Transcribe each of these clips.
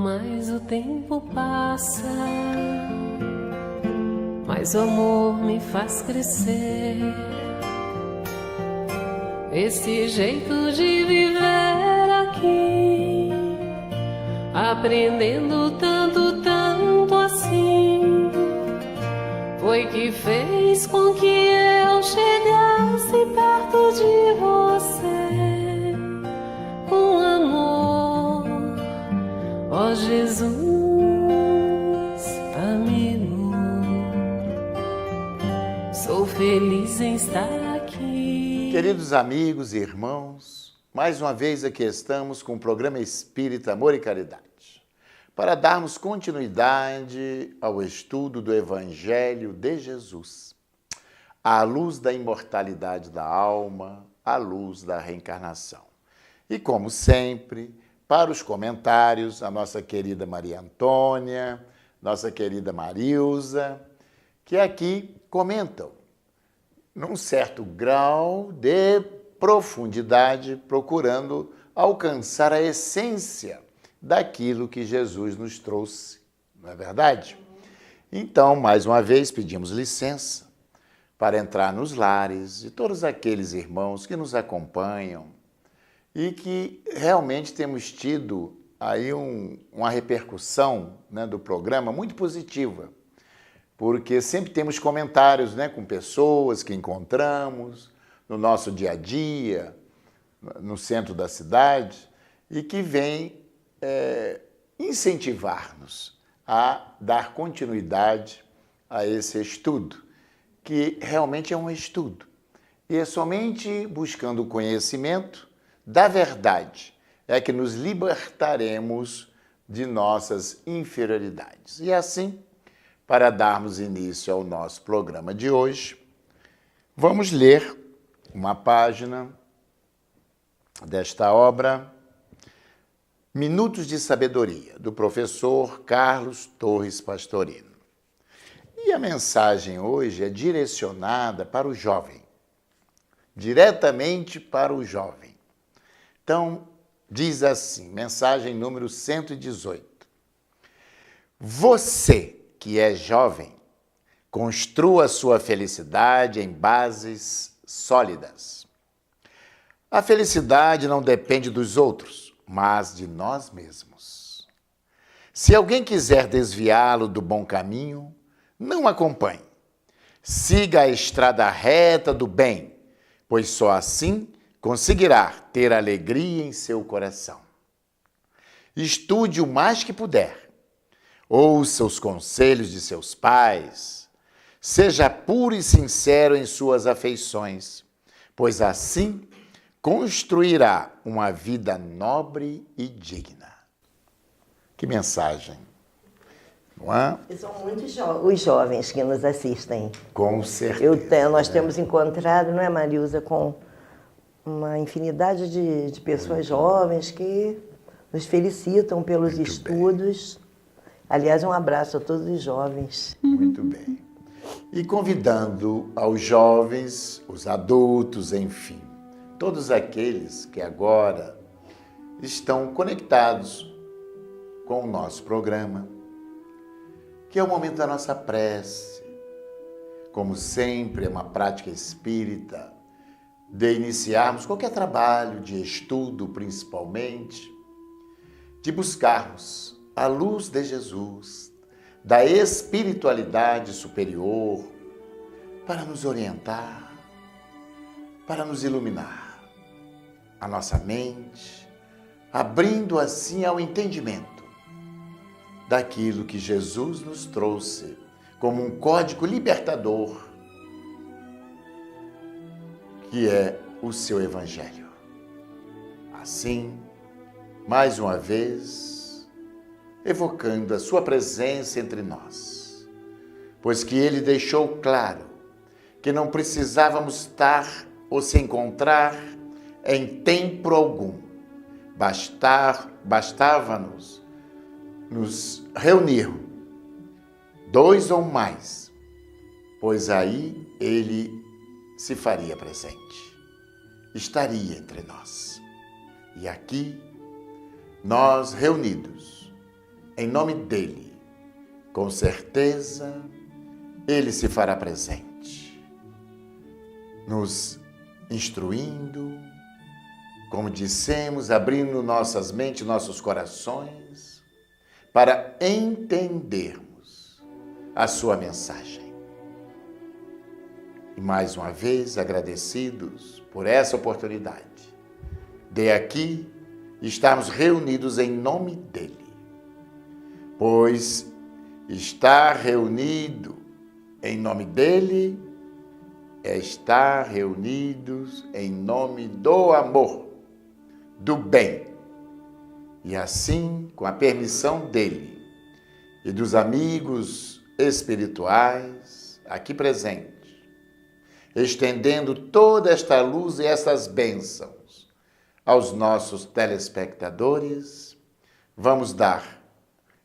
mais o tempo passa, mais o amor me faz crescer. Esse jeito de viver aqui, aprendendo tanto, tanto assim, foi que fez com que eu chegasse perto de você com amor. Ó Jesus, amigo, sou feliz em estar aqui. Queridos amigos e irmãos, mais uma vez aqui estamos com o programa Espírita Amor e Caridade, para darmos continuidade ao estudo do Evangelho de Jesus, à luz da imortalidade da alma, à luz da reencarnação. E como sempre, para os comentários, a nossa querida Maria Antônia, nossa querida Marilza, que aqui comentam num certo grau de profundidade, procurando alcançar a essência daquilo que Jesus nos trouxe, não é verdade? Então, mais uma vez, pedimos licença para entrar nos lares de todos aqueles irmãos que nos acompanham e que realmente temos tido aí uma repercussão, né, do programa muito positiva, porque sempre temos comentários, né, com pessoas que encontramos no nosso dia a dia, no centro da cidade, e que vêm incentivar-nos a dar continuidade a esse estudo, que realmente é um estudo. E é somente buscando o conhecimento da verdade é que nos libertaremos de nossas inferioridades. E assim, para darmos início ao nosso programa de hoje, vamos ler uma página desta obra, Minutos de Sabedoria, do professor Carlos Torres Pastorino. E a mensagem hoje é direcionada para o jovem, diretamente para o jovem. Então, diz assim, mensagem número 118. Você que é jovem, construa sua felicidade em bases sólidas. A felicidade não depende dos outros, mas de nós mesmos. Se alguém quiser desviá-lo do bom caminho, não acompanhe. Siga a estrada reta do bem, pois só assim conseguirá ter alegria em seu coração. Estude o mais que puder. Ouça os conselhos de seus pais. Seja puro e sincero em suas afeições, pois assim construirá uma vida nobre e digna. Que mensagem, não é? São muitos os jovens que nos assistem. Com certeza. Nós temos encontrado, não é, Marilza, com uma infinidade de pessoas jovens que nos felicitam pelos Muito estudos. Bem. Aliás, um abraço a todos os jovens. Muito bem. E convidando aos jovens, os adultos, enfim, todos aqueles que agora estão conectados com o nosso programa, que é o momento da nossa prece. Como sempre, é uma prática espírita de iniciarmos qualquer trabalho de estudo, principalmente, de buscarmos a luz de Jesus, da espiritualidade superior, para nos orientar, para nos iluminar a nossa mente, abrindo assim ao entendimento daquilo que Jesus nos trouxe como um código libertador, que é o seu Evangelho. Assim, mais uma vez, evocando a sua presença entre nós, pois que ele deixou claro que não precisávamos estar ou se encontrar em tempo algum. Bastava-nos nos reunir, 2 ou mais, pois aí ele se faria presente, estaria entre nós. E aqui, nós reunidos, em nome dele, com certeza, ele se fará presente, nos instruindo, como dissemos, abrindo nossas mentes, nossos corações, para entendermos a sua mensagem. E mais uma vez, agradecidos por essa oportunidade de aqui estarmos reunidos em nome dele, pois estar reunido em nome dele é estar reunidos em nome do amor, do bem. E assim, com a permissão dele e dos amigos espirituais aqui presentes, estendendo toda esta luz e essas bênçãos aos nossos telespectadores, vamos dar,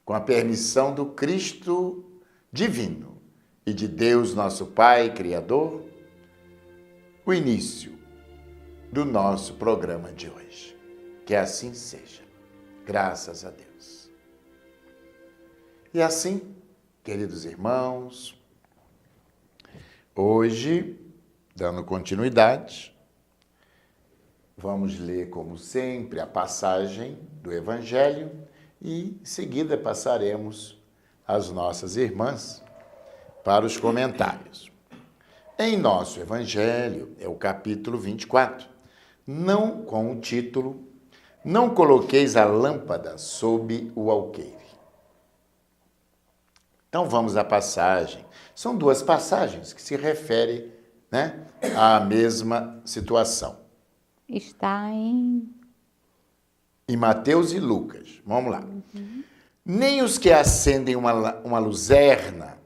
com a permissão do Cristo divino e de Deus nosso Pai Criador, o início do nosso programa de hoje. Que assim seja, graças a Deus. E assim, queridos irmãos, hoje, dando continuidade, vamos ler, como sempre, a passagem do Evangelho e, em seguida, passaremos às nossas irmãs para os comentários. Em nosso Evangelho, é o capítulo 24, não com o título "Não coloqueis a lâmpada sob o alqueire". Então vamos à passagem. São duas passagens que se referem, à mesma situação. Está em Mateus e Lucas. Vamos lá. Nem os que acendem uma luzerna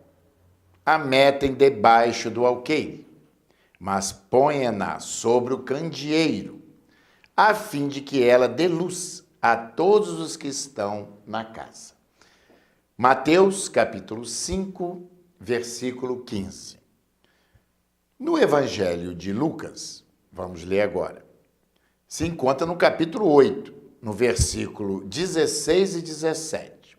a metem debaixo do alqueire, mas ponha-na sobre o candeeiro, a fim de que ela dê luz a todos os que estão na casa. Mateus, capítulo 5, versículo 15. No Evangelho de Lucas, vamos ler agora, se encontra no capítulo 8, no versículo 16 e 17.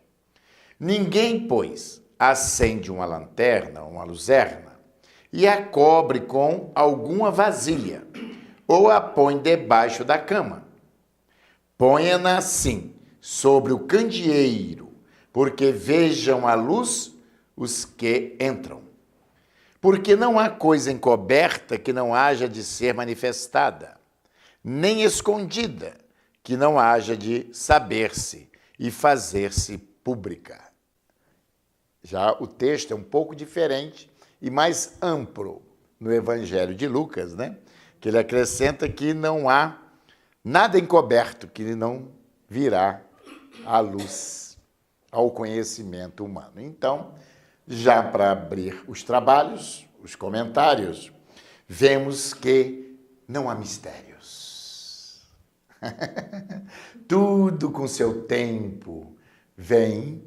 Ninguém, pois, acende uma lanterna, uma luzerna, e a cobre com alguma vasilha, ou a põe debaixo da cama. Ponha-na assim, sobre o candeeiro, porque vejam a luz os que entram. Porque não há coisa encoberta que não haja de ser manifestada, nem escondida que não haja de saber-se e fazer-se pública. Já o texto é um pouco diferente e mais amplo no Evangelho de Lucas, que ele acrescenta que não há nada encoberto que não virá à luz, ao conhecimento humano. Então, já para abrir os trabalhos, os comentários, vemos que não há mistérios. Tudo com seu tempo vem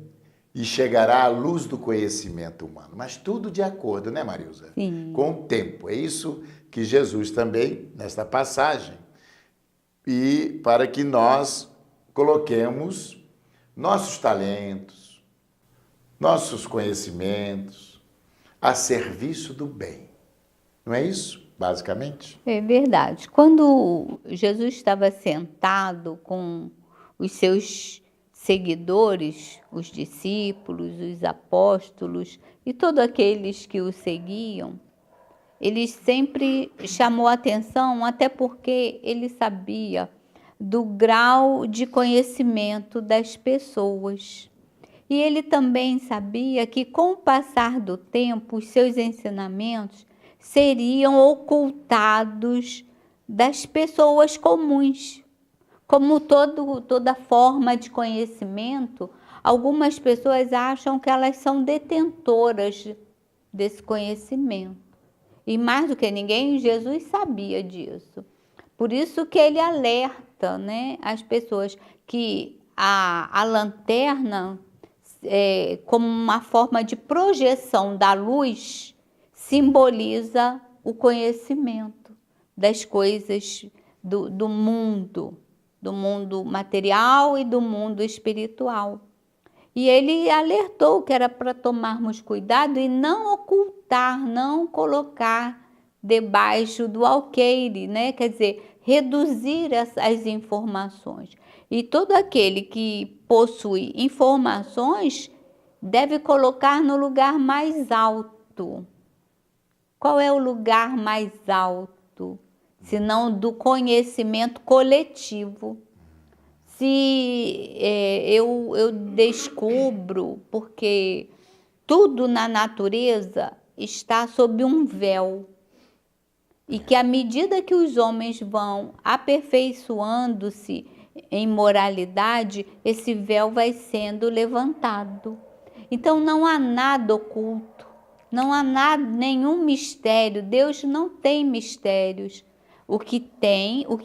e chegará à luz do conhecimento humano. Mas tudo de acordo, né, Marilza? Sim. Com o tempo. É isso que Jesus também, nesta passagem, e para que nós coloquemos nossos talentos, nossos conhecimentos a serviço do bem. Não é isso, basicamente? É verdade. Quando Jesus estava sentado com os seus seguidores, os discípulos, os apóstolos e todos aqueles que o seguiam, ele sempre chamou a atenção, até porque ele sabia do grau de conhecimento das pessoas. E ele também sabia que, com o passar do tempo, os seus ensinamentos seriam ocultados das pessoas comuns. Como toda forma de conhecimento, algumas pessoas acham que elas são detentoras desse conhecimento. E mais do que ninguém, Jesus sabia disso. Por isso que ele alerta, as pessoas que a lanterna, como uma forma de projeção da luz, simboliza o conhecimento das coisas do mundo material e do mundo espiritual. E ele alertou que era para tomarmos cuidado e não ocultar, não colocar debaixo do alqueire, né? Quer dizer, reduzir as informações. E todo aquele que possui informações deve colocar no lugar mais alto. Qual é o lugar mais alto? Senão do conhecimento coletivo. Se eu descubro, porque tudo na natureza está sob um véu, e que à medida que os homens vão aperfeiçoando-se em moralidade, esse véu vai sendo levantado. Então não há nada oculto, não há nada, nenhum mistério. Deus não tem mistérios. O que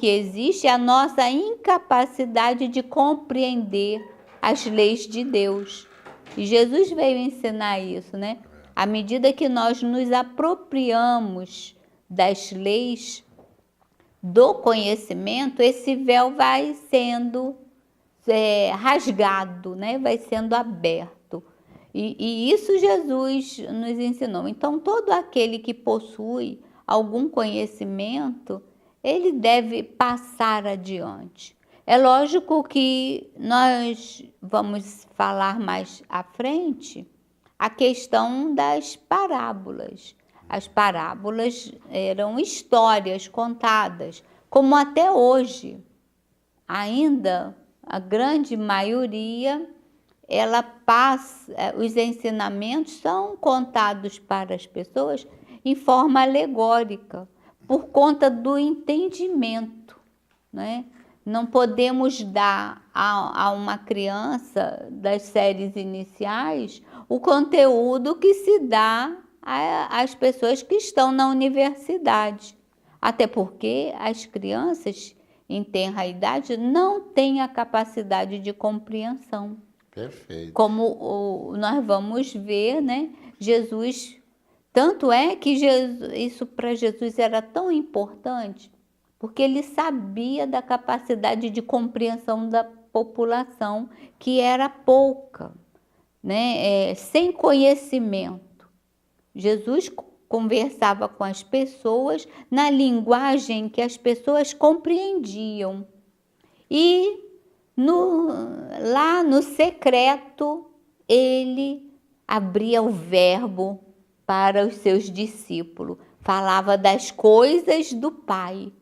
existe é a nossa incapacidade de compreender as leis de Deus. E Jesus veio ensinar isso, né? À medida que nós nos apropriamos das leis do conhecimento, esse véu vai sendo rasgado, né? Vai sendo aberto. E isso Jesus nos ensinou. Então, todo aquele que possui algum conhecimento, ele deve passar adiante. É lógico que nós vamos falar mais à frente a questão das parábolas. As parábolas eram histórias contadas, como até hoje. Ainda a grande maioria, ela passa, os ensinamentos são contados para as pessoas em forma alegórica, por conta do entendimento, né? Não podemos dar a uma criança das séries iniciais o conteúdo que se dá às pessoas que estão na universidade. Até porque as crianças em tenra idade não têm a capacidade de compreensão. Perfeito. Como nós vamos ver, né? Jesus... Tanto é que isso para Jesus era tão importante, porque ele sabia da capacidade de compreensão da população, que era pouca, né? Sem conhecimento. Jesus conversava com as pessoas na linguagem que as pessoas compreendiam. E lá no secreto, ele abria o verbo para os seus discípulos, falava das coisas do Pai.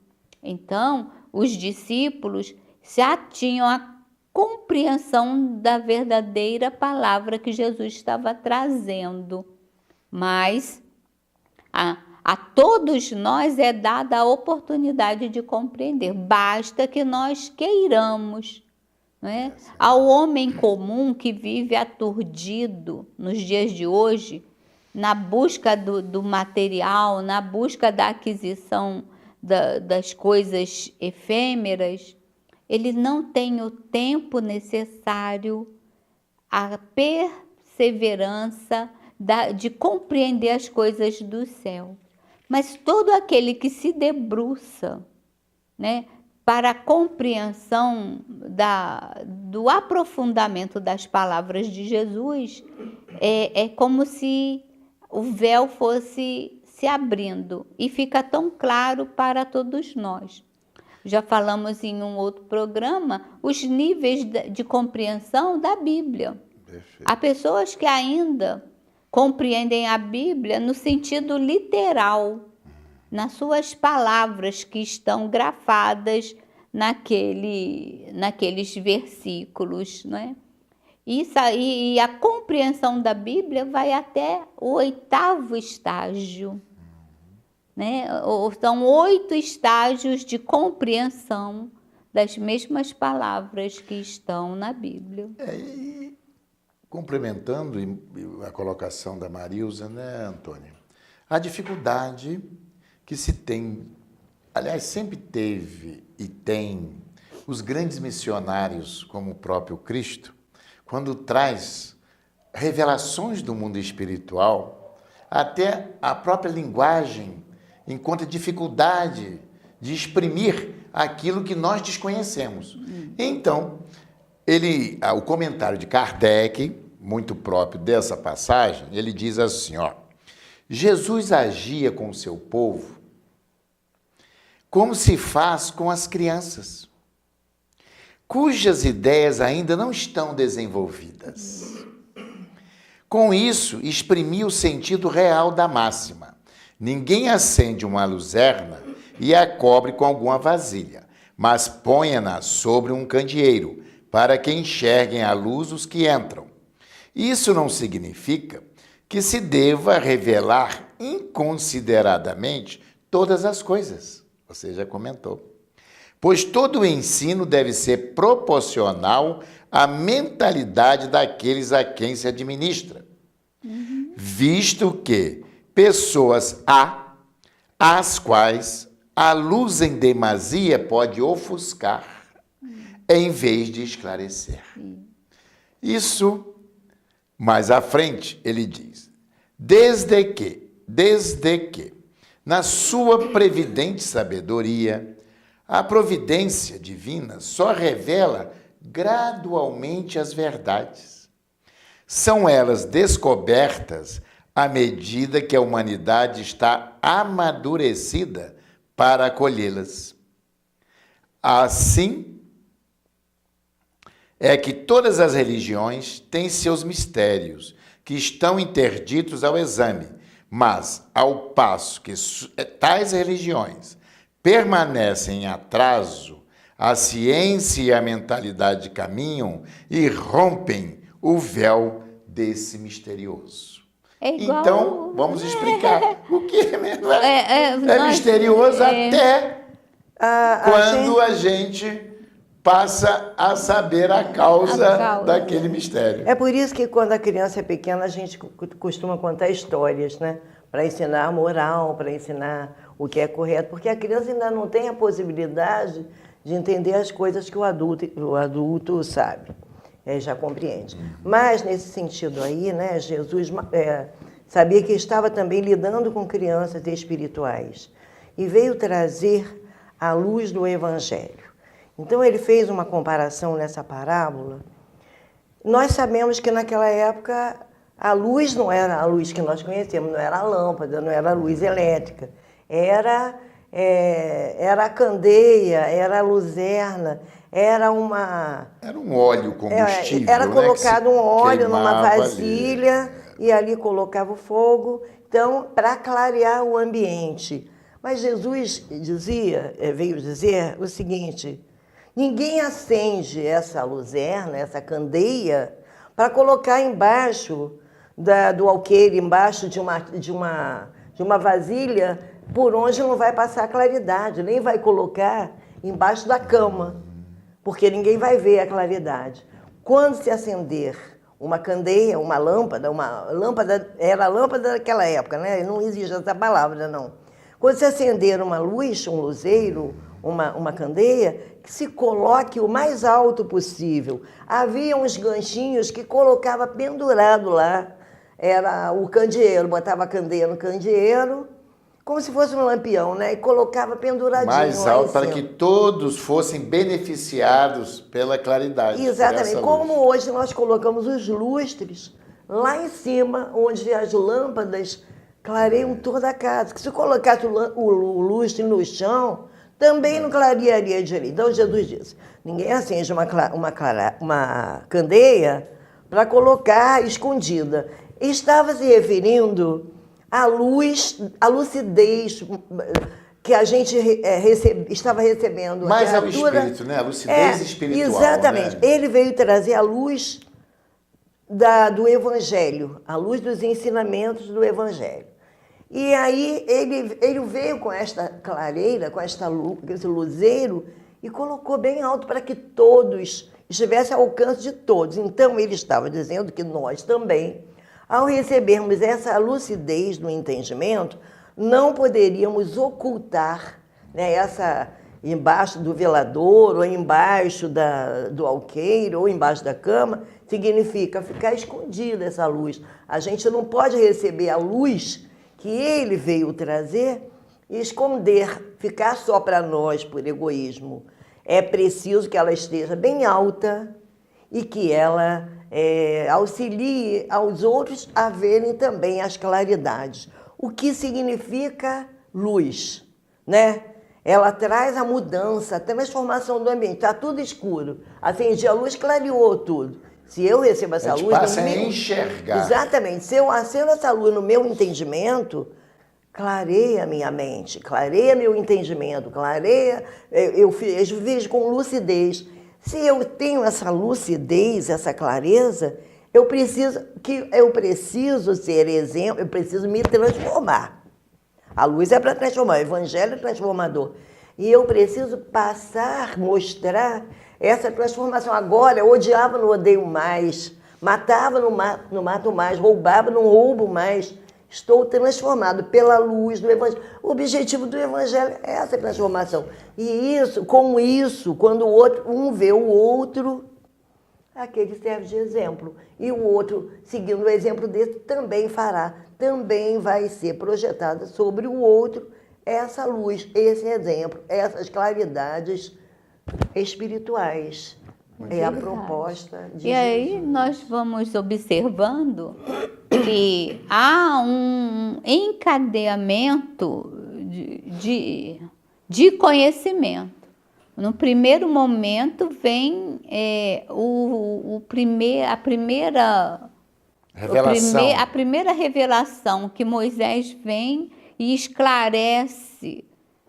Então, os discípulos já tinham a compreensão da verdadeira palavra que Jesus estava trazendo. Mas a todos nós é dada a oportunidade de compreender, basta que nós queiramos. Né? Ao homem comum que vive aturdido nos dias de hoje, na busca do material, na busca da aquisição das coisas efêmeras, ele não tem o tempo necessário, a perseverança de compreender as coisas do céu. Mas todo aquele que se debruça, né, para a compreensão do aprofundamento das palavras de Jesus, é como se o véu fosse se abrindo e fica tão claro para todos nós. Já falamos em um outro programa os níveis de compreensão da Bíblia. Perfeito. Há pessoas que ainda compreendem a Bíblia no sentido literal, nas suas palavras que estão grafadas naqueles versículos, não é? E a compreensão da Bíblia vai até o 8º estágio. Né? São 8 estágios de compreensão das mesmas palavras que estão na Bíblia. E complementando a colocação da Marilza, né, Antônia? A dificuldade que se tem, aliás, sempre teve e tem, os grandes missionários, como o próprio Cristo, quando traz revelações do mundo espiritual, até a própria linguagem encontra dificuldade de exprimir aquilo que nós desconhecemos. Então, O comentário de Kardec, muito próprio dessa passagem, ele diz assim, ó, Jesus agia com o seu povo como se faz com as crianças, cujas ideias ainda não estão desenvolvidas. Com isso, exprimiu o sentido real da máxima. Ninguém acende uma luzerna e a cobre com alguma vasilha, mas ponha-na sobre um candeeiro, para que enxerguem a luz os que entram. Isso não significa que se deva revelar inconsideradamente todas as coisas. Você já comentou. Pois todo o ensino deve ser proporcional à mentalidade daqueles a quem se administra. Visto que pessoas há, às quais a luz em demasia pode ofuscar, em vez de esclarecer. Isso, mais à frente, ele diz, desde que, na sua previdente sabedoria, a providência divina só revela gradualmente as verdades. São elas descobertas à medida que a humanidade está amadurecida para acolhê-las. Assim, é que todas as religiões têm seus mistérios, que estão interditos ao exame, mas, ao passo que tais religiões permanecem em atraso, a ciência e a mentalidade caminham e rompem o véu desse misterioso. Então, vamos explicar o que é mesmo. É misterioso até quando a gente passa a saber a causa daquele mistério. É por isso que quando a criança é pequena, a gente costuma contar histórias, né? Para ensinar a moral, para ensinar o que é correto, porque a criança ainda não tem a possibilidade de entender as coisas que o adulto sabe, já compreende. Mas, nesse sentido aí, né, Jesus sabia que estava também lidando com crianças espirituais e veio trazer a luz do Evangelho. Então, ele fez uma comparação nessa parábola. Nós sabemos que naquela época a luz não era a luz que nós conhecemos, não era a lâmpada, não era a luz elétrica. Era a candeia, era a luzerna, era uma... Era um óleo combustível, era colocado um óleo numa vasilha ali. E ali colocava o fogo, então, para clarear o ambiente. Mas Jesus veio dizer o seguinte: ninguém acende essa luzerna, essa candeia, para colocar embaixo do alqueire, embaixo de uma vasilha, por onde não vai passar claridade, nem vai colocar embaixo da cama, porque ninguém vai ver a claridade. Quando se acender uma candeia, uma lâmpada era a lâmpada daquela época, né? Não existe essa palavra, não. Quando se acender uma luz, um luzeiro, uma candeia, que se coloque o mais alto possível. Havia uns ganchinhos que colocava pendurado lá, era o candeeiro, botava a candeia no candeeiro, como se fosse um lampião, né? E colocava penduradinho mais alto para que todos fossem beneficiados pela claridade. Exatamente. Como hoje nós colocamos os lustres lá em cima, onde as lâmpadas clareiam toda a casa. Que se colocasse o lustre no chão, também não clarearia direito. Então Jesus disse, ninguém acende uma candeia para colocar escondida. Estava se referindo à luz, à lucidez que a gente estava recebendo. Mas é o espírito, né? A lucidez espiritual. Exatamente. Né? Ele veio trazer a luz do Evangelho, a luz dos ensinamentos do Evangelho. E aí ele veio com esta clareira, com esse luzeiro, e colocou bem alto para que todos estivessem ao alcance de todos. Então, ele estava dizendo que nós também, ao recebermos essa lucidez do entendimento, não poderíamos ocultar, né, essa embaixo do velador, ou embaixo do alqueire, ou embaixo da cama, significa ficar escondida essa luz. A gente não pode receber a luz que ele veio trazer e esconder, ficar só para nós por egoísmo. É preciso que ela esteja bem alta e que ela auxilie aos outros a verem também as claridades. O que significa luz, né? Ela traz a mudança, a transformação do ambiente. Está tudo escuro. Acendi a luz, clareou tudo. Se eu recebo essa luz... passa a enxergar. Exatamente. Se eu acendo essa luz no meu entendimento, clareia a minha mente, clareia meu entendimento, clareia... Eu vejo com lucidez. Se eu tenho essa lucidez, essa clareza, eu preciso ser exemplo, eu preciso me transformar. A luz é para transformar, o evangelho é transformador. E eu preciso passar, mostrar essa transformação. Agora, eu odiava, não odeio mais. Matava, não mato mais. Roubava, não roubo mais. Estou transformado pela luz do evangelho. O objetivo do evangelho é essa transformação. E com isso, quando um vê o outro, aquele serve de exemplo. E o outro, seguindo o exemplo desse, também fará. Também vai ser projetada sobre o outro essa luz, esse exemplo, essas claridades espirituais. É a proposta de Jesus. E aí nós vamos observando que há um encadeamento de conhecimento. No primeiro momento vem a primeira revelação que Moisés vem e esclarece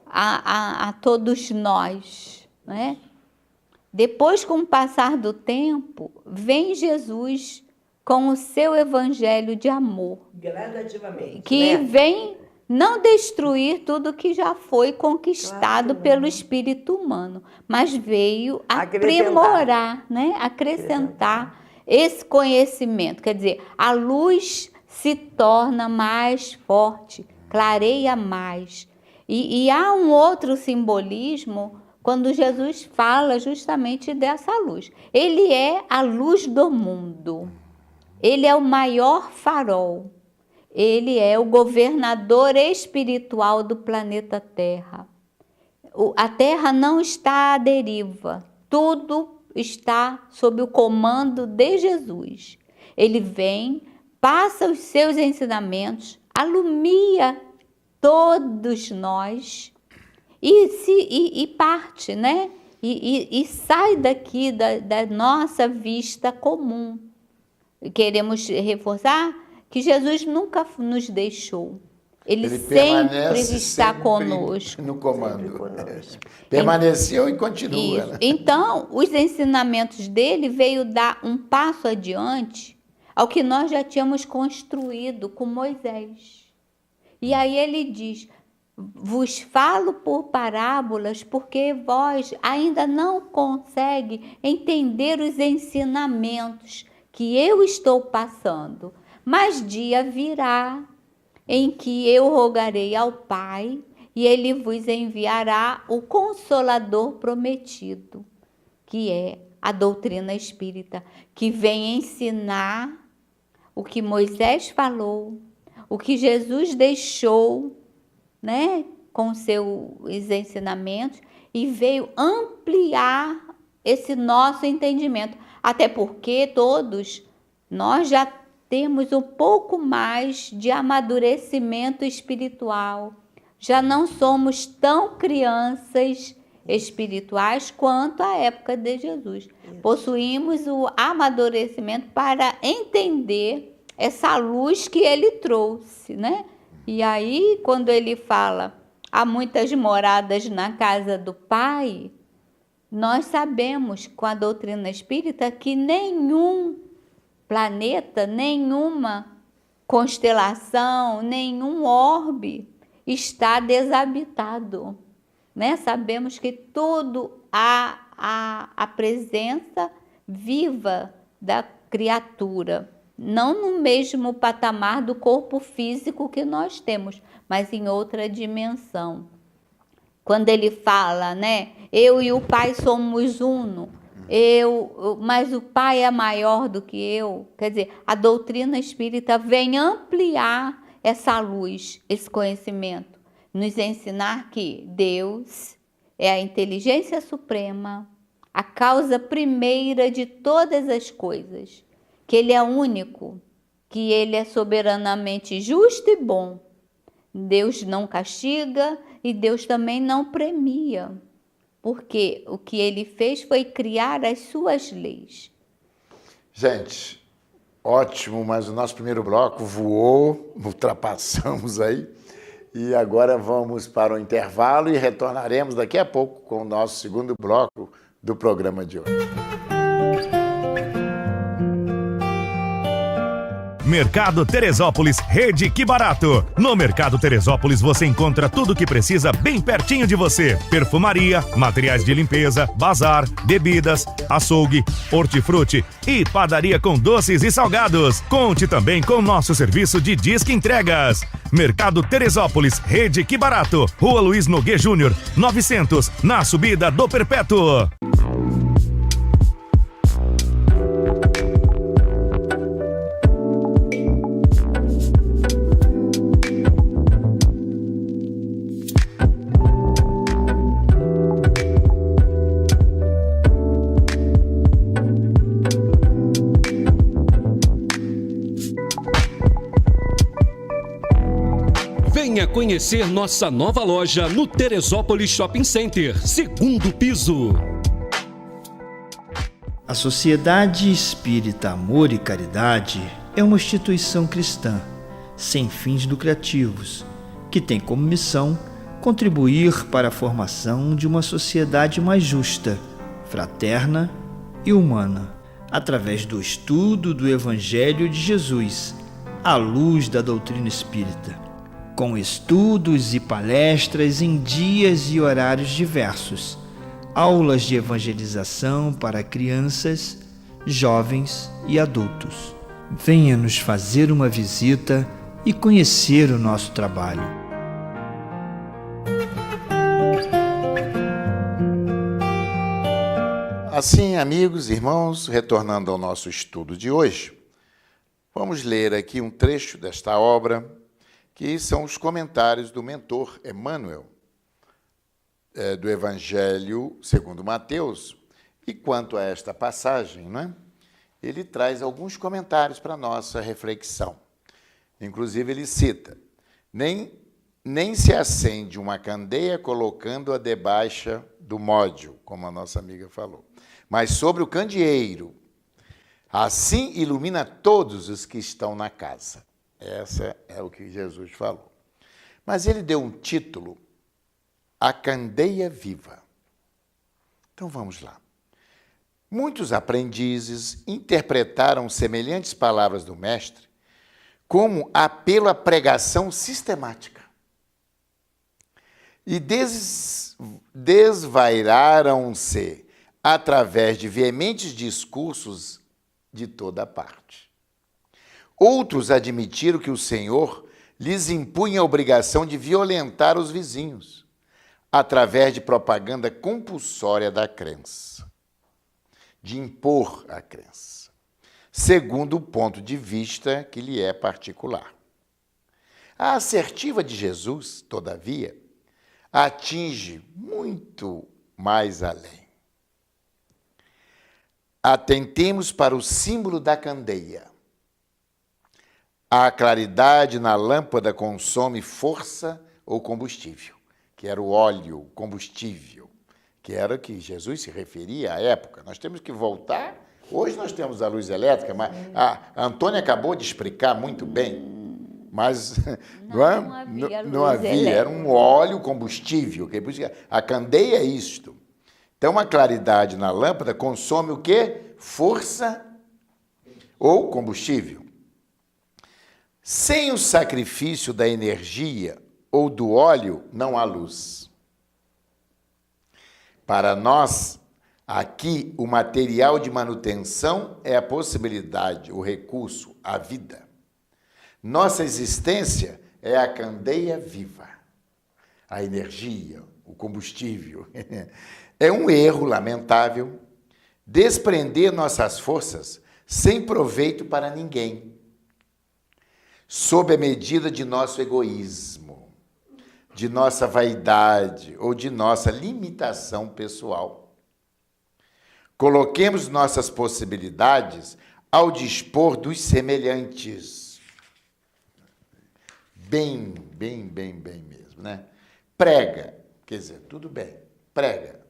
a todos nós, né? Depois, com o passar do tempo, vem Jesus com o seu evangelho de amor. Gradativamente. Que vem não destruir tudo que já foi conquistado pelo espírito humano, mas veio aprimorar, né? Acrescentar esse conhecimento. Quer dizer, a luz se torna mais forte, clareia mais. E há um outro simbolismo quando Jesus fala justamente dessa luz. Ele é a luz do mundo. Ele é o maior farol. Ele é o governador espiritual do planeta Terra. A Terra não está à deriva. Tudo está sob o comando de Jesus. Ele vem, passa os seus ensinamentos, alumia todos nós e parte, né? E sai daqui da nossa vista comum. Queremos reforçar que Jesus nunca nos deixou. Ele sempre está conosco. No comando. Permaneceu e continua. Né? Então, os ensinamentos dele veio dar um passo adiante ao que nós já tínhamos construído com Moisés. E aí ele diz: vos falo por parábolas porque vós ainda não conseguem entender os ensinamentos que eu estou passando. Mas dia virá em que eu rogarei ao Pai e Ele vos enviará o Consolador prometido, que é a doutrina espírita, que vem ensinar o que Moisés falou, o que Jesus deixou, né, com seus ensinamentos, e veio ampliar esse nosso entendimento. Até porque todos nós já temos um pouco mais de amadurecimento espiritual. Já não somos tão crianças espirituais quanto à época de Jesus. Possuímos o amadurecimento para entender essa luz que ele trouxe, né? E aí, quando ele fala, há muitas moradas na casa do Pai, nós sabemos com a doutrina espírita que nenhum planeta, nenhuma constelação, nenhum orbe está desabitado, né? Sabemos que tudo há a presença viva da criatura, não no mesmo patamar do corpo físico que nós temos, mas em outra dimensão. Quando ele fala, né? Eu e o Pai somos uno. Mas o Pai é maior do que eu. Quer dizer, a doutrina espírita vem ampliar essa luz, esse conhecimento, nos ensinar que Deus é a inteligência suprema, a causa primeira de todas as coisas, que Ele é único, que Ele é soberanamente justo e bom. Deus não castiga e Deus também não premia, porque o que Ele fez foi criar as suas leis. Gente, ótimo, mas o nosso primeiro bloco voou, ultrapassamos aí. E agora vamos para o intervalo e retornaremos daqui a pouco com o nosso segundo bloco do programa de hoje. Mercado Teresópolis, Rede Que Barato. No Mercado Teresópolis você encontra tudo o que precisa bem pertinho de você. Perfumaria, materiais de limpeza, bazar, bebidas, açougue, hortifruti e padaria com doces e salgados. Conte também com nosso serviço de disque entregas. Mercado Teresópolis, Rede Que Barato. Rua Luiz Nogueira Júnior, 900, na subida do Perpétuo. Venha conhecer nossa nova loja no Teresópolis Shopping Center, segundo piso. A Sociedade Espírita Amor e Caridade é uma instituição cristã, sem fins lucrativos, que tem como missão contribuir para a formação de uma sociedade mais justa, fraterna e humana, através do estudo do Evangelho de Jesus, à luz da doutrina espírita, com estudos e palestras em dias e horários diversos, aulas de evangelização para crianças, jovens e adultos. Venha nos fazer uma visita e conhecer o nosso trabalho. Assim, amigos, irmãos, retornando ao nosso estudo de hoje, vamos ler aqui um trecho desta obra, que são os comentários do mentor Emmanuel, do Evangelho segundo Mateus. E quanto a esta passagem, ele traz alguns comentários para a nossa reflexão. Inclusive, ele cita: nem se acende uma candeia colocando-a debaixo do módio, como a nossa amiga falou, mas sobre o candeeiro. Assim ilumina todos os que estão na casa. Essa é o que Jesus falou. Mas ele deu um título, A Candeia Viva. Então vamos lá. Muitos aprendizes interpretaram semelhantes palavras do Mestre como apelo à pregação sistemática e desvairaram-se através de veementes discursos de toda parte. Outros admitiram que o Senhor lhes impunha a obrigação de violentar os vizinhos, através de propaganda compulsória da crença, de impor a crença, segundo o ponto de vista que lhe é particular. A assertiva de Jesus, todavia, atinge muito mais além. Atentemos para o símbolo da candeia. A claridade na lâmpada consome força ou combustível, que era o óleo, combustível, que era o que Jesus se referia à época. Nós temos que voltar. Hoje nós temos a luz elétrica, mas a Antônia acabou de explicar muito bem, mas não havia, era um óleo combustível. A candeia é isto. Então, a claridade na lâmpada consome o quê? Força ou combustível. Sem o sacrifício da energia ou do óleo, não há luz. Para nós, aqui, o material de manutenção é a possibilidade, o recurso, a vida. Nossa existência é a candeia viva, a energia, o combustível. É um erro lamentável desprender nossas forças sem proveito para ninguém, sob a medida de nosso egoísmo, de nossa vaidade ou de nossa limitação pessoal. Coloquemos nossas possibilidades ao dispor dos semelhantes. Bem mesmo, né? Prega, quer dizer, tudo bem, prega.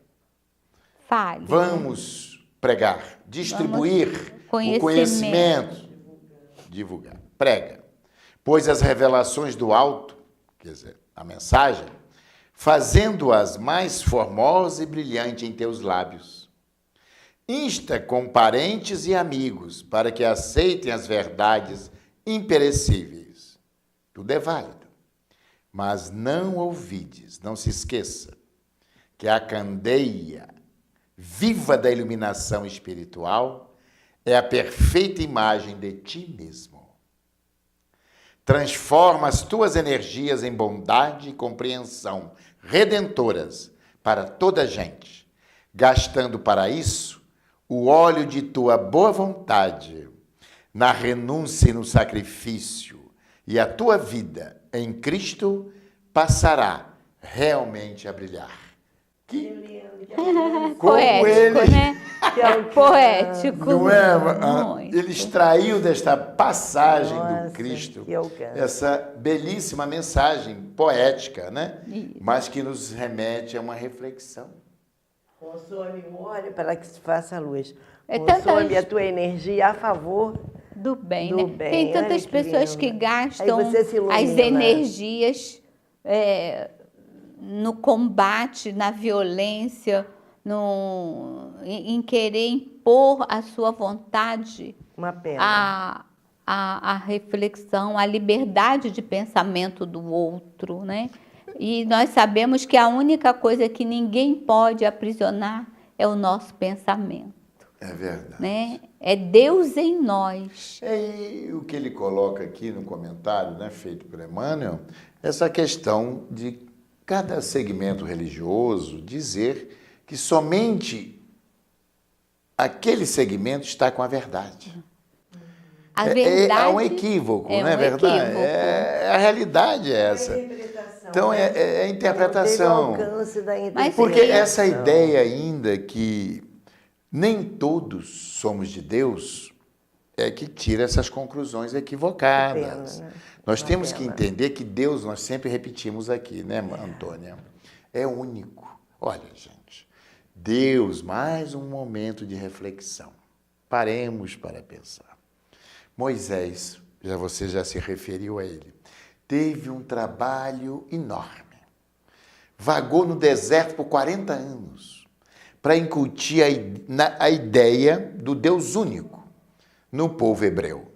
Fale. Vamos pregar, distribuir o conhecimento, divulgar, prega. Pois as revelações do alto, quer dizer, a mensagem, fazendo-as mais formosa e brilhante em teus lábios. Insta com parentes e amigos para que aceitem as verdades imperecíveis. Tudo é válido, mas não ouvides, não se esqueça, que a candeia viva da iluminação espiritual é a perfeita imagem de ti mesmo. Transforma as tuas energias em bondade e compreensão redentoras para toda a gente, gastando para isso o óleo de tua boa vontade na renúncia e no sacrifício, e a tua vida em Cristo passará realmente a brilhar. Que Poético, né? É poético. Não é? Muito. Ele extraiu desta passagem Nossa, do Cristo que alcance. essa belíssima mensagem poética, né? Isso. Mas que nos remete a uma reflexão. Consome o óleo para que se faça a luz. É Consome tantas- a tua energia a favor Do bem, do né? bem. Tem Olha tantas que pessoas lindo. que Aí gastam você se ilumina. as energias no combate, na violência, em querer impor a sua vontade, uma pena. a reflexão, a liberdade de pensamento do outro, né? E nós sabemos que a única coisa que ninguém pode aprisionar é o nosso pensamento, É verdade. né? É Deus em nós. E o que ele coloca aqui no comentário, né, feito por Emmanuel, essa questão de cada segmento religioso dizer que somente aquele segmento está com a verdade. A verdade É um equívoco, é não é um verdade? equívoco. A realidade é essa. Então, é a interpretação. Não teve alcance da Mas Porque interpretação. essa ideia ainda que nem todos somos de Deus é que tira essas conclusões equivocadas. Que pena, né? Nós Uma temos que pena. entender que Deus, nós sempre repetimos aqui, né, Antônia? É único. Olha, gente, Deus, mais um momento de reflexão. Paremos para pensar. Moisés, você já se referiu a ele, teve um trabalho enorme. Vagou no deserto por 40 anos para incutir a ideia do Deus único no povo hebreu.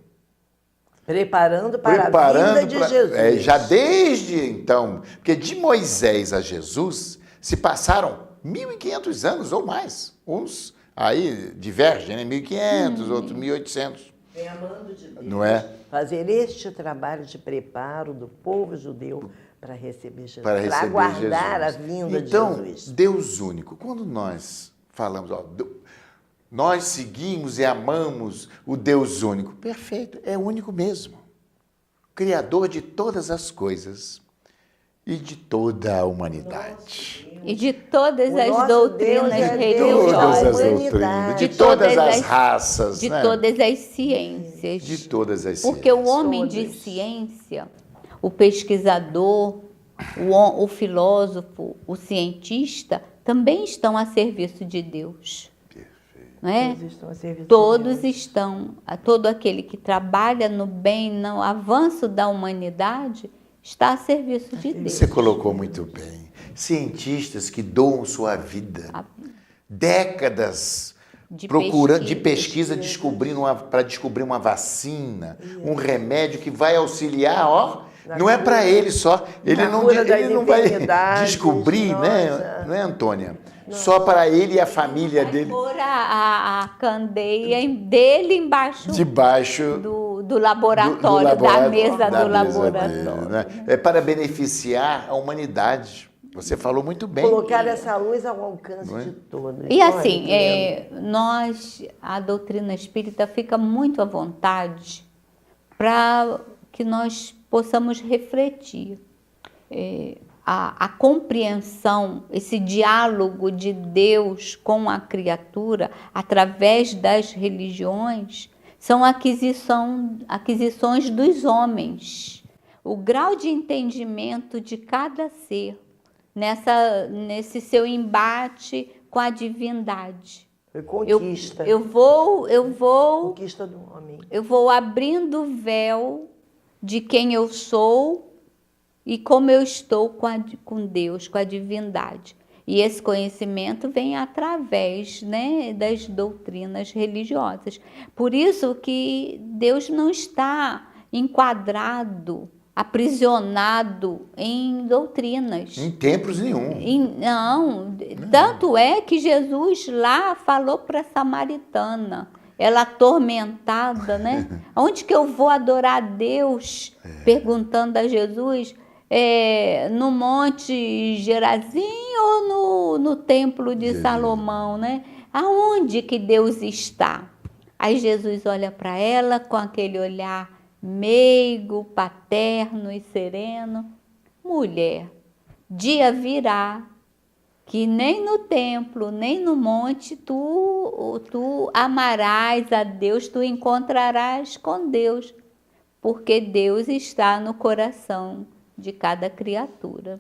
Preparando para a vinda de Jesus. Já desde então, porque de Moisés a Jesus se passaram 1.500 anos ou mais. Uns aí divergem, né? 1.500, outros 1.800. Vem amando de Deus. Não é? Fazer este trabalho de preparo do povo judeu para receber Jesus. Para receber aguardar Jesus. a vinda então, de Jesus. Deus único. Quando nós falamos, nós seguimos e amamos o Deus único. Perfeito, é único mesmo. Criador de todas as coisas e de toda a humanidade. E de todas O as nosso doutrinas Deus é religiosas. Todas as humanidade. doutrinas, de De todas todas as as- raças, De né? todas as ciências. De todas as Porque o ciências. homem de Todas. ciência, o pesquisador, o filósofo, o cientista, também estão a serviço de Deus. Não é? Todos estão a serviço de Todos Deus. estão, todo aquele que trabalha no bem, no avanço da humanidade, está a serviço de Deus. Você colocou muito bem. Cientistas que doam sua vida, décadas De procurando de pesquisa. descobrindo para descobrir uma vacina, um remédio que vai auxiliar, ó. Não é para ele só. Ele na não, cura das ele não vai enfermidades, descobrir, né? nossa. Não é, Antônia? Só para ele e a família Vai dele pôr a candeia dele embaixo debaixo do laboratório, da mesa do dele, laboratório. né? É para beneficiar a humanidade. Você falou muito bem. Colocar essa luz ao alcance Não é? de todos. E Olha, assim, que lindo. nós, a doutrina espírita fica muito à vontade para que nós possamos refletir. a compreensão, esse diálogo de Deus com a criatura através das religiões, são aquisições dos homens. O grau de entendimento de cada ser nesse seu embate com a divindade. Foi conquista. Eu vou Conquista do homem. eu vou abrindo o véu de quem eu sou e como eu estou com Deus, com a divindade. E esse conhecimento vem através, né, das doutrinas religiosas. Por isso que Deus não está enquadrado, aprisionado em doutrinas. Em tempos nenhum. Não, tanto é que Jesus lá falou para a samaritana, ela atormentada, né? Onde que eu vou adorar a Deus? Perguntando a Jesus, no Monte Gerazim ou no Templo de Salomão, né? Aonde que Deus está? Aí Jesus olha para ela com aquele olhar meigo, paterno e sereno. Mulher, dia virá que nem no templo, nem no monte tu amarás a Deus, tu encontrarás com Deus, porque Deus está no coração de cada criatura.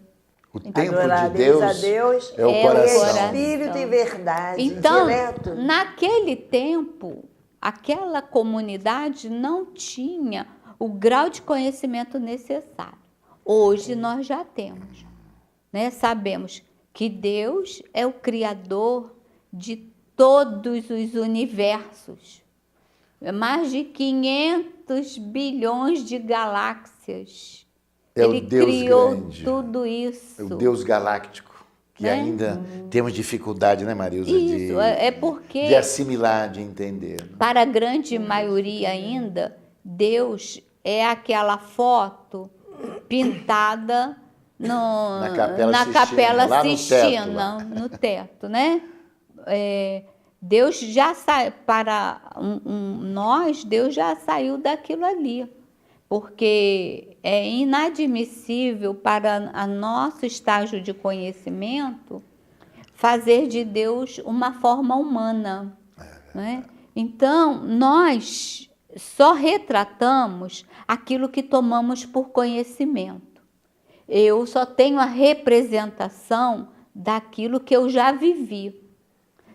O templo Adorar de Deus, a Deus é o coração. Espírito e verdade. Então, direto. naquele tempo, aquela comunidade não tinha o grau de conhecimento necessário. Hoje nós já temos, né? Sabemos que Deus é o Criador de todos os universos. Mais de 500 bilhões de galáxias. É o Ele Deus criou grande. tudo isso. É o Deus galáctico, que Né? ainda temos dificuldade, né, Marilza? Isso, é porque... De assimilar, de entender. Para a grande maioria ainda, Deus é aquela foto pintada Na Capela na Sistina, Capela lá no Sistina, teto, lá. no teto, né? Deus já sai para nós, Deus já saiu daquilo ali, porque é inadmissível para o nosso estágio de conhecimento fazer de Deus uma forma humana, né? Então, nós só retratamos aquilo que tomamos por conhecimento. Eu só tenho a representação daquilo que eu já vivi.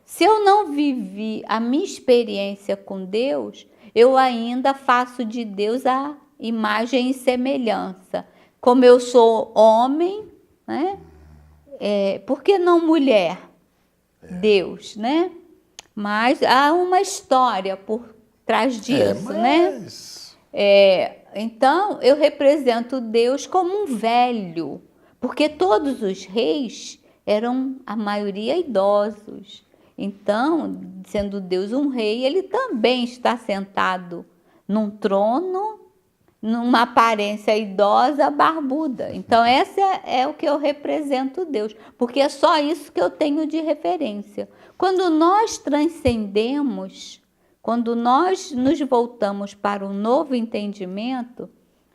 Se eu não vivi a minha experiência com Deus, eu ainda faço de Deus a imagem e semelhança. Como eu sou homem, né? Por que não mulher? Deus, né? Mas há uma história por trás disso, né? Então, eu represento Deus como um velho, porque todos os reis eram, a maioria, idosos. Então, sendo Deus um rei, ele também está sentado num trono, numa aparência idosa, barbuda. Então, essa é o que eu represento Deus, porque é só isso que eu tenho de referência. Quando nós transcendemos, quando nós nos voltamos para um novo entendimento,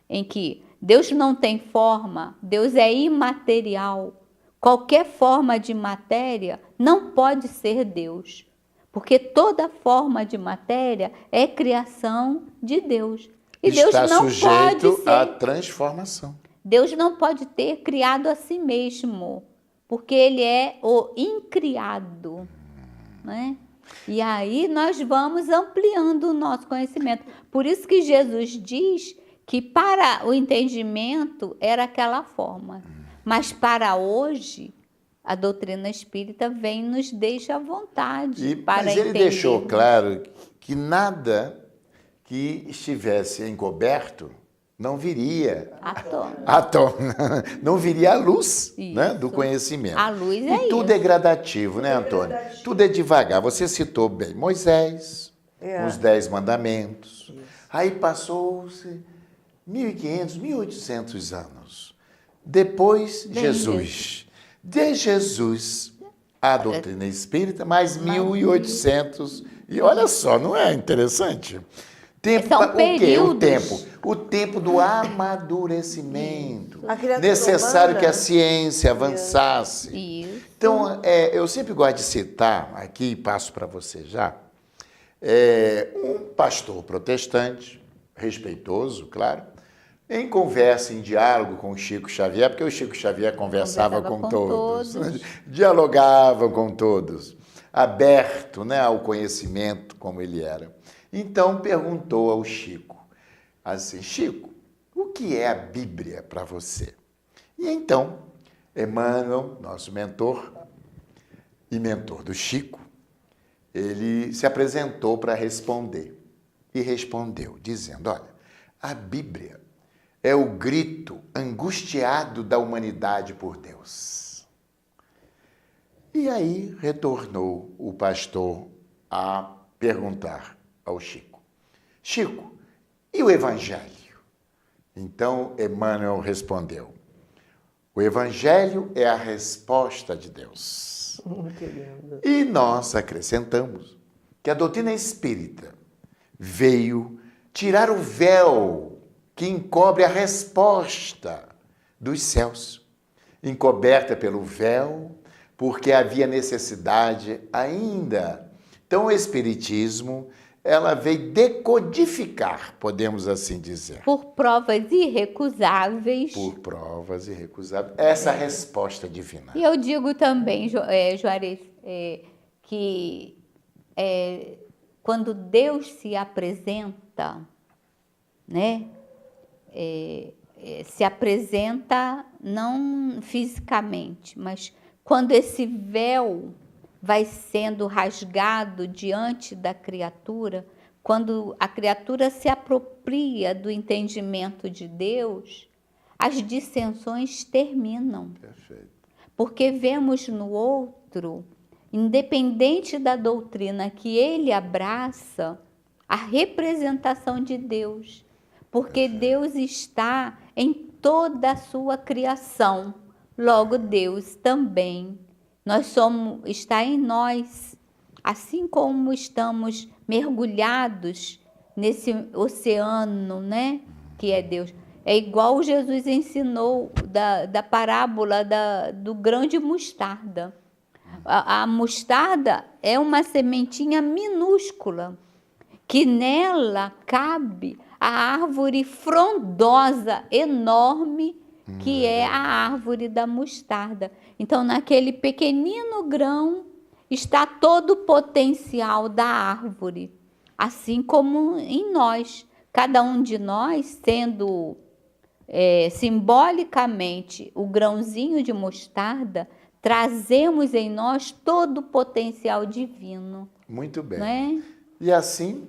em que Deus não tem forma, Deus é imaterial, qualquer forma de matéria não pode ser Deus, porque toda forma de matéria é criação de Deus. E Está Deus não pode sujeito à ser, transformação. Deus não pode ter criado a si mesmo, porque ele é o incriado, né? E aí nós vamos ampliando o nosso conhecimento. Por isso que Jesus diz que para o entendimento era aquela forma. Mas para hoje, a doutrina espírita vem e nos deixa à vontade para Mas ele entender. deixou claro que nada que estivesse encoberto não viria À tona. não viria à luz, né, do Isso. conhecimento. A luz e é tudo isso. é gradativo, né, Antônio? Tudo é devagar. Você citou bem Moisés, os 10 mandamentos. Aí passou-se 1.500, 1.800 anos. Depois, Jesus. De Jesus, a doutrina espírita, mais 1.800. E olha só, não é interessante? Tempo São o quê? O períodos. tempo. O tempo do amadurecimento. A criatura Necessário humana- que a ciência avançasse. Isso. Então, eu sempre gosto de citar, aqui passo para você já, um pastor protestante, respeitoso, claro, em conversa, em diálogo com o Chico Xavier, porque o Chico Xavier conversava com todos, dialogava com todos, aberto, né, ao conhecimento como ele era. Então perguntou ao Chico, assim, Chico, o que é a Bíblia para você? E então, Emmanuel, nosso mentor e mentor do Chico, ele se apresentou para responder. E respondeu, dizendo, olha, a Bíblia é o grito angustiado da humanidade por Deus. E aí retornou o pastor a perguntar ao Chico, Chico, e o Evangelho? Então Emmanuel respondeu, o Evangelho é a resposta de Deus. Que lindo. E nós acrescentamos que a doutrina espírita veio tirar o véu que encobre a resposta dos céus, encoberta pelo véu, porque havia necessidade ainda. Então o Espiritismo, ela veio decodificar, podemos assim dizer. Por provas irrecusáveis. Por provas irrecusáveis, essa resposta divina. E eu digo também, Juarez, que quando Deus se apresenta, né, se apresenta não fisicamente, mas quando esse véu vai sendo rasgado diante da criatura, quando a criatura se apropria do entendimento de Deus, as dissensões terminam. Perfeito. Porque vemos no outro, independente da doutrina que ele abraça, a representação de Deus. Porque Deus está em toda a sua criação. Logo, Deus também. Está em nós. Assim como estamos mergulhados nesse oceano, né, que é Deus. É igual Jesus ensinou da parábola do grão de mostarda. A mostarda é uma sementinha minúscula, que nela cabe a árvore frondosa, enorme, que é a árvore da mostarda. Então, naquele pequenino grão está todo o potencial da árvore, assim como em nós. Cada um de nós, sendo simbolicamente o grãozinho de mostarda, trazemos em nós todo o potencial divino. Muito bem. Não é? E assim,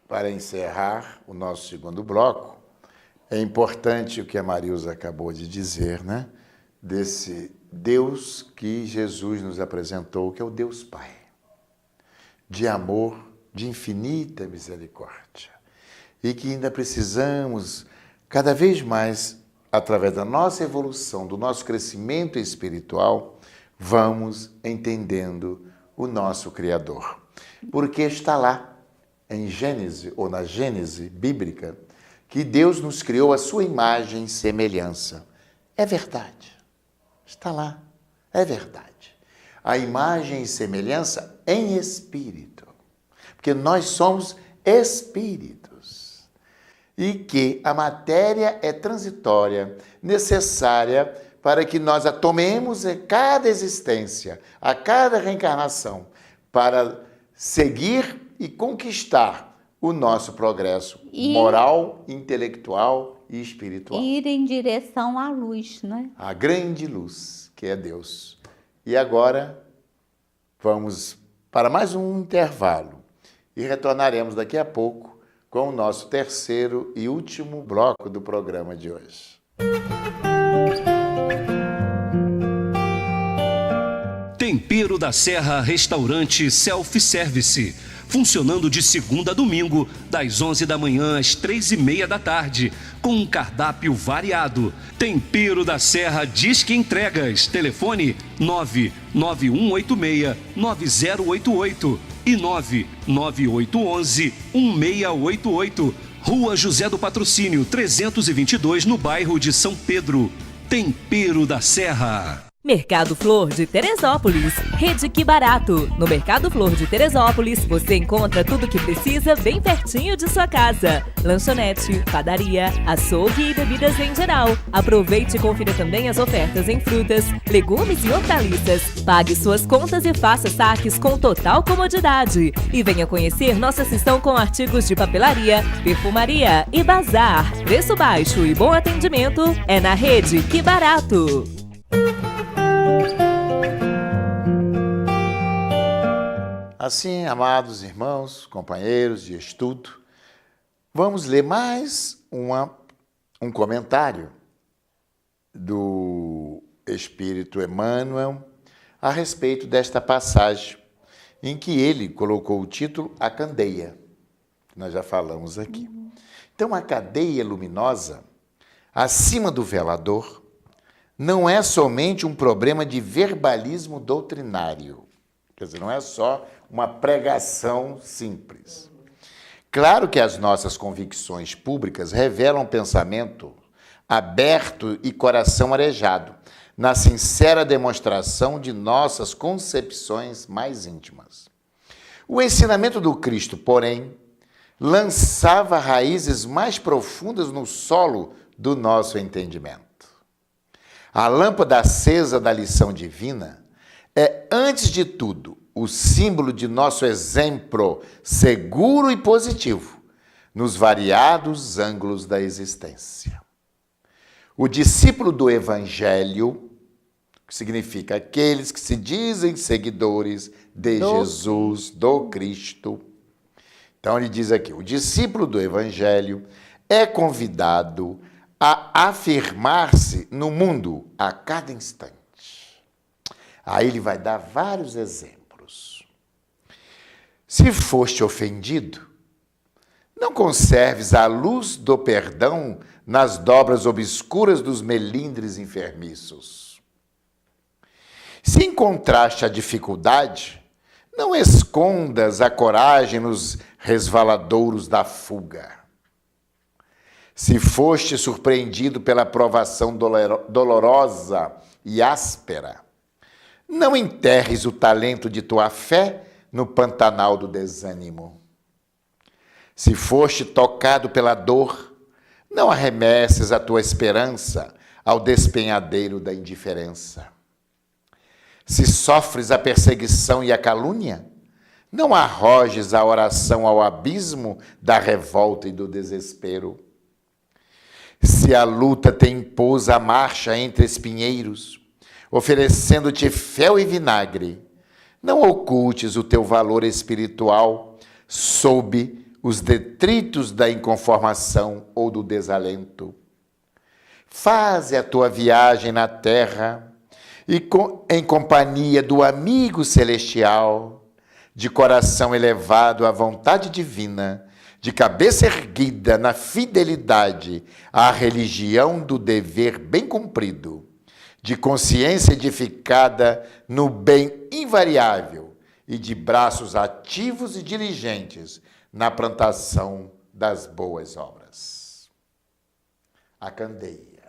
para encerrar o nosso segundo bloco, é importante o que a Marilza acabou de dizer, né? Desse Deus que Jesus nos apresentou, que é o Deus Pai, de amor, de infinita misericórdia. E que ainda precisamos, cada vez mais, através da nossa evolução, do nosso crescimento espiritual, vamos entendendo o nosso Criador. Porque está lá, em Gênesis, ou na Gênese bíblica, que Deus nos criou a sua imagem e semelhança. É verdade. Está lá. É verdade. A imagem e semelhança em espírito. Porque nós somos espíritos. E que a matéria é transitória, necessária para que nós a tomemos a cada existência, a cada reencarnação, para seguir e conquistar o nosso progresso moral, intelectual e espiritual. Ir em direção à luz, né? A grande luz, que é Deus. E agora, vamos para mais um intervalo e retornaremos daqui a pouco com o nosso terceiro e último bloco do programa de hoje. Tempero da Serra Restaurante Self-Service. Funcionando de segunda a domingo, das 11 da manhã às 3h30 da tarde, com um cardápio variado. Tempero da Serra Disque Entregas. Telefone 99186-9088 e 99811-1688. Rua José do Patrocínio, 322, no bairro de São Pedro. Tempero da Serra. Mercado Flor de Teresópolis, Rede Que Barato. No Mercado Flor de Teresópolis, você encontra tudo o que precisa bem pertinho de sua casa. Lanchonete, padaria, açougue e bebidas em geral. Aproveite e confira também as ofertas em frutas, legumes e hortaliças. Pague suas contas e faça saques com total comodidade. E venha conhecer nossa seção com artigos de papelaria, perfumaria e bazar. Preço baixo e bom atendimento é na Rede Que Barato. Assim, amados irmãos, companheiros de estudo, vamos ler mais um comentário do Espírito Emmanuel a respeito desta passagem, em que ele colocou o título A Candeia, que nós já falamos aqui. Então, a cadeia luminosa, acima do velador, não é somente um problema de verbalismo doutrinário. Quer dizer, não é só uma pregação simples. Claro que as nossas convicções públicas revelam pensamento aberto e coração arejado, na sincera demonstração de nossas concepções mais íntimas. O ensinamento do Cristo, porém, lançava raízes mais profundas no solo do nosso entendimento. A lâmpada acesa da lição divina é, antes de tudo, o símbolo de nosso exemplo seguro e positivo nos variados ângulos da existência. O discípulo do Evangelho, que significa aqueles que se dizem seguidores de Jesus, do Cristo. Então ele diz aqui, o discípulo do Evangelho é convidado a afirmar-se no mundo a cada instante. Aí ele vai dar vários exemplos. Se foste ofendido, não conserves a luz do perdão nas dobras obscuras dos melindres enfermiços. Se encontraste a dificuldade, não escondas a coragem nos resvaladouros da fuga. Se foste surpreendido pela provação dolorosa e áspera, não enterres o talento de tua fé no pantanal do desânimo. Se foste tocado pela dor, não arremesses a tua esperança ao despenhadeiro da indiferença. Se sofres a perseguição e a calúnia, não arrojes a oração ao abismo da revolta e do desespero. Se a luta te impôs a marcha entre espinheiros, oferecendo-te fel e vinagre, não ocultes o teu valor espiritual sob os detritos da inconformação ou do desalento. Faze a tua viagem na terra e em companhia do amigo celestial, de coração elevado à vontade divina, de cabeça erguida na fidelidade à religião do dever bem cumprido, de consciência edificada no bem invariável e de braços ativos e diligentes na plantação das boas obras. A candeia,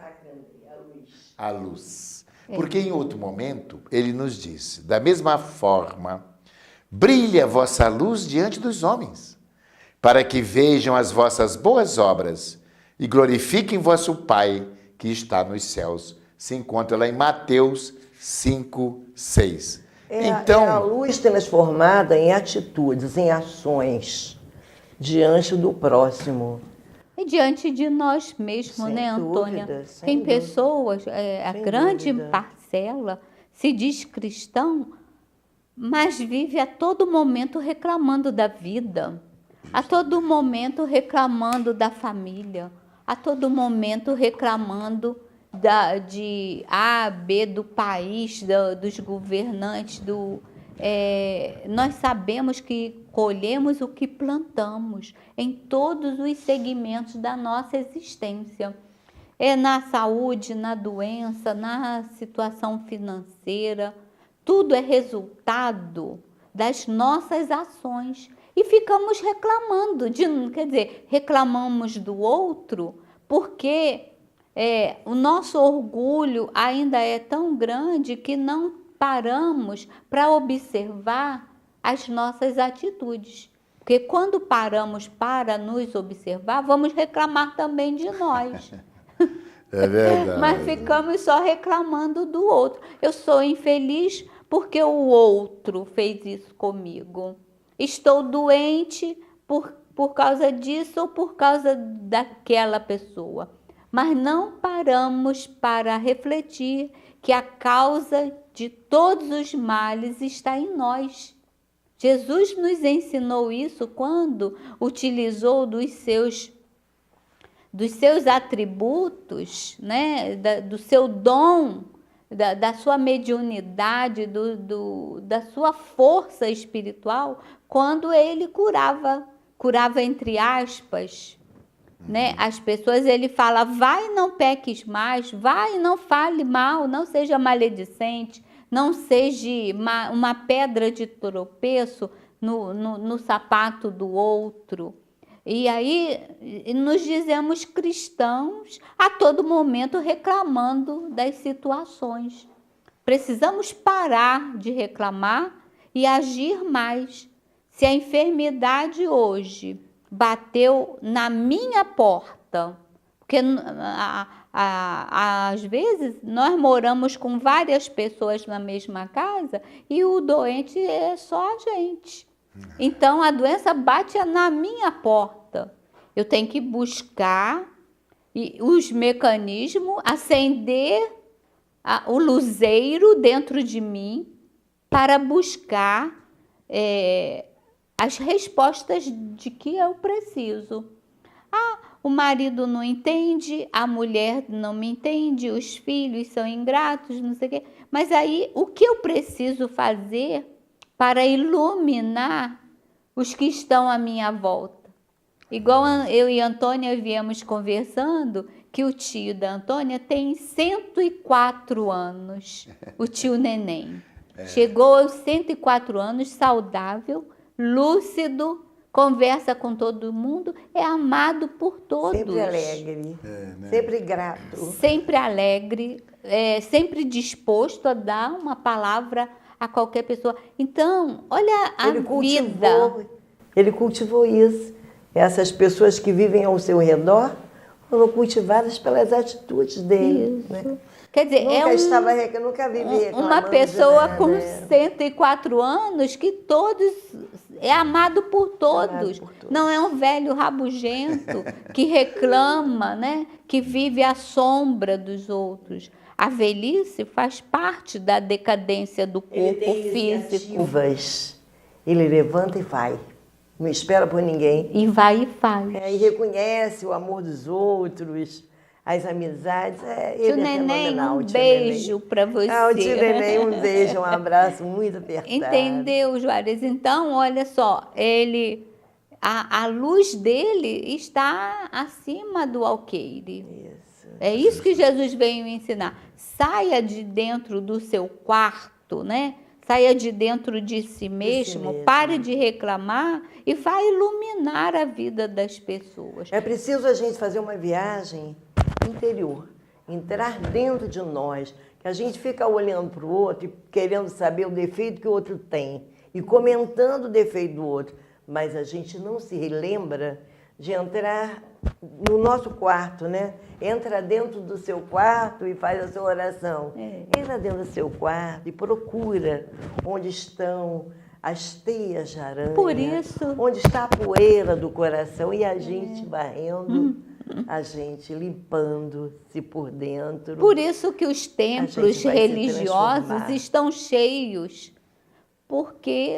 a luz. Porque em outro momento ele nos disse, da mesma forma, brilhe a vossa luz diante dos homens, para que vejam as vossas boas obras e glorifiquem vosso Pai que está nos céus. Se encontra lá em Mateus 5:6. Então, é a luz transformada em atitudes, em ações, diante do próximo. E diante de nós mesmos, Sem né, Antônia? dúvida, sem Tem dúvida. pessoas, a Sem grande dúvida. parcela se diz cristão, mas vive a todo momento reclamando da vida, a todo momento reclamando da família, a todo momento reclamando de A, B do país, dos governantes, nós sabemos que colhemos o que plantamos em todos os segmentos da nossa existência. É na saúde, na doença, na situação financeira, tudo é resultado das nossas ações. E ficamos reclamando, reclamamos do outro, porque o nosso orgulho ainda é tão grande que não paramos para observar as nossas atitudes. Porque quando paramos para nos observar, vamos reclamar também de nós. É verdade. Mas ficamos só reclamando do outro. Eu sou infeliz porque o outro fez isso comigo. Estou doente por causa disso ou por causa daquela pessoa. Mas não paramos para refletir que a causa de todos os males está em nós. Jesus nos ensinou isso quando utilizou dos seus atributos, né? Do seu dom, da sua mediunidade, da sua força espiritual, quando ele curava entre aspas, né? As pessoas, ele fala, vai, não peques mais, vai, não fale mal, não seja maledicente, não seja uma pedra de tropeço no sapato do outro. E aí nos dizemos cristãos a todo momento reclamando das situações. Precisamos parar de reclamar e agir mais. Se a enfermidade hoje bateu na minha porta, porque às vezes nós moramos com várias pessoas na mesma casa e o doente é só a gente. Então a doença bate na minha porta. Eu tenho que buscar os mecanismos, acender o luzeiro dentro de mim para buscar as respostas de que eu preciso. O marido não entende, a mulher não me entende, os filhos são ingratos, não sei o quê. Mas aí, o que eu preciso fazer para iluminar os que estão à minha volta? Igual eu e a Antônia viemos conversando, que o tio da Antônia tem 104 anos, o tio Neném. Chegou aos 104 anos, saudável, lúcido, conversa com todo mundo, é amado por todos. Sempre alegre, sempre grato. Sempre alegre, sempre disposto a dar uma palavra a qualquer pessoa. Então, olha a vida. Ele cultivou isso. Essas pessoas que vivem ao seu redor foram cultivadas pelas atitudes dele. Né? Quer dizer, nunca vivi uma pessoa com 104 anos que é amado por todos. Não é um velho rabugento que reclama, né? Que vive à sombra dos outros. A velhice faz parte da decadência do corpo físico. Ele levanta e vai. Não espera por ninguém. E vai e faz. E reconhece o amor dos outros, as amizades. Tio Neném, um beijo para você. O tio Neném, um beijo, um abraço muito apertado. Entendeu, Juarez? Então, olha só, a luz dele está acima do alqueire. Isso. É isso que Jesus veio ensinar. Saia de dentro do seu quarto, né? Saia de dentro de si mesmo, pare de reclamar e vai iluminar a vida das pessoas. É preciso a gente fazer uma viagem interior, entrar dentro de nós, que a gente fica olhando para o outro e querendo saber o defeito que o outro tem e comentando o defeito do outro, mas a gente não se lembra de entrar no nosso quarto, né? Entra dentro do seu quarto e faz a sua oração. Entra dentro do seu quarto e procura onde estão as teias de aranha. Por isso. Onde está a poeira do coração e a gente varrendo, a gente limpando-se por dentro. Por isso que os templos religiosos estão cheios. Porque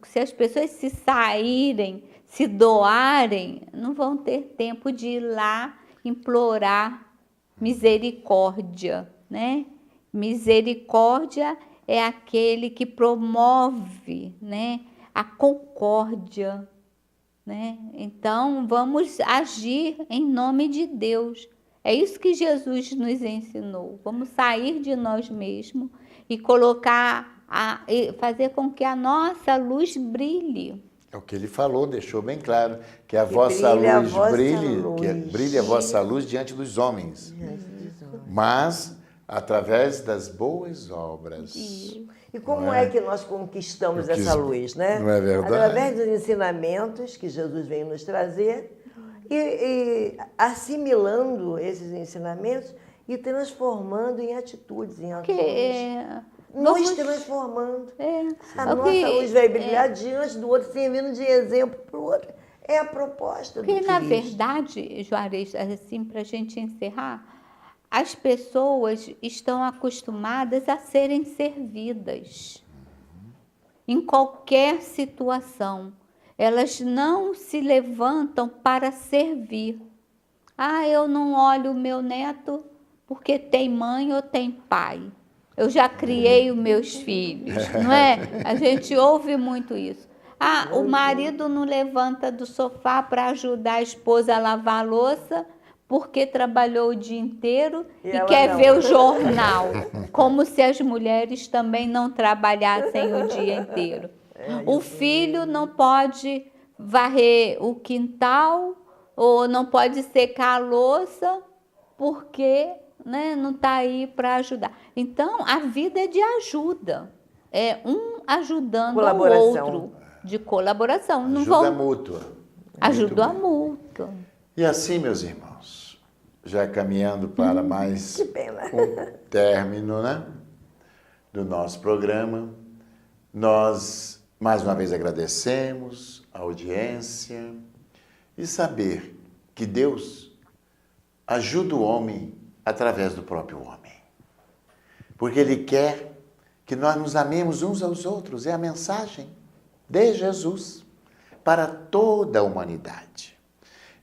se as pessoas se saírem, se doarem, não vão ter tempo de ir lá implorar misericórdia, né? Misericórdia é aquele que promove, né, a concórdia, né? Então, vamos agir em nome de Deus. É isso que Jesus nos ensinou. Vamos sair de nós mesmos e fazer com que a nossa luz brilhe. É o que ele falou, deixou bem claro, que a vossa luz brilhe, que brilhe a vossa luz diante dos homens, mas através das boas obras. E como é que nós conquistamos essa luz, né? Não é verdade? Através dos ensinamentos que Jesus vem nos trazer e assimilando esses ensinamentos e transformando em atitudes, em ações. Nos transformando. A nossa luz vai brilhar diante do outro, servindo de exemplo para o outro. É a proposta do Cristo. Porque, na verdade, Juarez, assim, para a gente encerrar, as pessoas estão acostumadas a serem servidas. Em qualquer situação, elas não se levantam para servir. Eu não olho o meu neto porque tem mãe ou tem pai. Eu já criei os meus filhos, não é? A gente ouve muito isso. O marido não levanta do sofá para ajudar a esposa a lavar a louça porque trabalhou o dia inteiro e quer ver o jornal. Como se as mulheres também não trabalhassem o dia inteiro. O filho não pode varrer o quintal ou não pode secar a louça porque, né, não está aí para ajudar. Então, a vida é de ajuda. É um ajudando o outro. De colaboração. Ajuda mútua. Ajuda mútua. E assim, meus irmãos, já caminhando para mais um término, né, do nosso programa, nós mais uma vez agradecemos a audiência e saber que Deus ajuda o homem através do próprio homem. Porque Ele quer que nós nos amemos uns aos outros. É a mensagem de Jesus para toda a humanidade.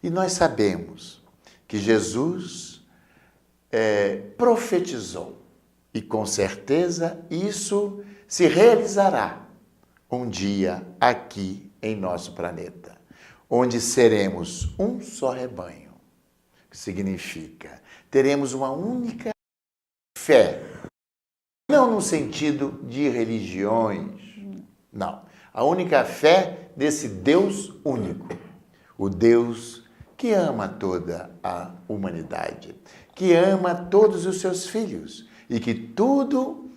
E nós sabemos que Jesus profetizou. E com certeza isso se realizará um dia aqui em nosso planeta, onde seremos um só rebanho, que significa teremos uma única fé, não no sentido de religiões, não. A única fé desse Deus único, o Deus que ama toda a humanidade, que ama todos os seus filhos e que tudo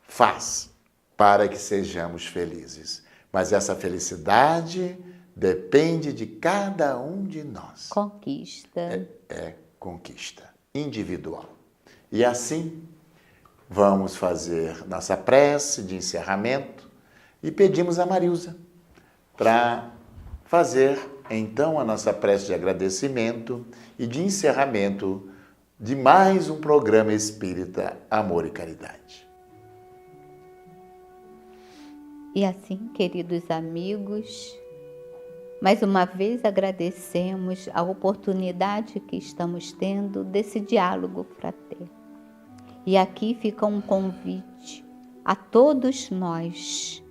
faz para que sejamos felizes. Mas essa felicidade depende de cada um de nós. Conquista. É conquista individual. E assim, vamos fazer nossa prece de encerramento e pedimos a Marilza para fazer, então, a nossa prece de agradecimento e de encerramento de mais um programa espírita Amor e Caridade. E assim, queridos amigos, mais uma vez agradecemos a oportunidade que estamos tendo desse diálogo fraterno. E aqui fica um convite a todos nós,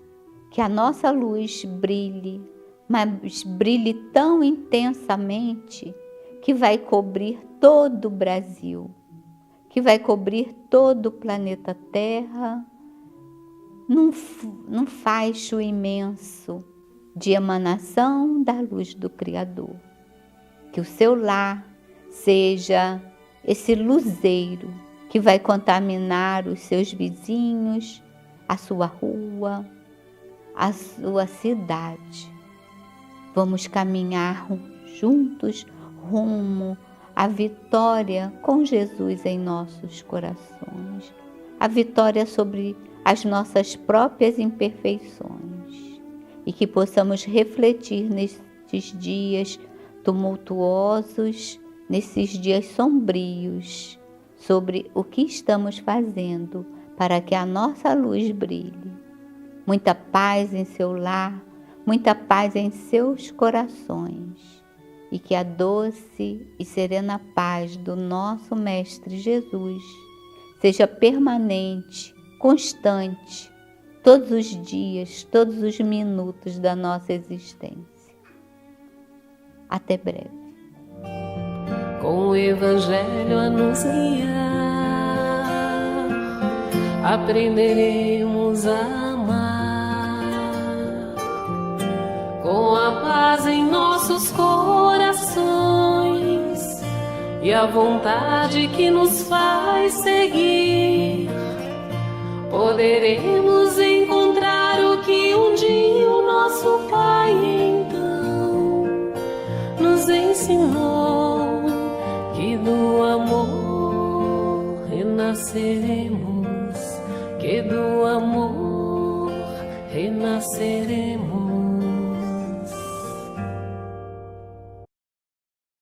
que a nossa luz brilhe, mas brilhe tão intensamente que vai cobrir todo o Brasil, que vai cobrir todo o planeta Terra, num faixo imenso de emanação da luz do Criador. Que o seu lar seja esse luzeiro que vai contaminar os seus vizinhos, a sua rua, a sua cidade. Vamos caminhar juntos rumo à vitória com Jesus em nossos corações, a vitória sobre as nossas próprias imperfeições, e que possamos refletir nestes dias tumultuosos, nesses dias sombrios, sobre o que estamos fazendo para que a nossa luz brilhe. Muita paz em seu lar, muita paz em seus corações, e que a doce e serena paz do nosso Mestre Jesus seja permanente, constante, todos os dias, todos os minutos da nossa existência. Até breve. Com o Evangelho a nos guiar, aprenderemos a amar. Com a paz em nossos corações e a vontade que nos faz seguir, poderemos encontrar o que um dia o nosso Pai então nos ensinou, que do amor renasceremos, que do amor renasceremos.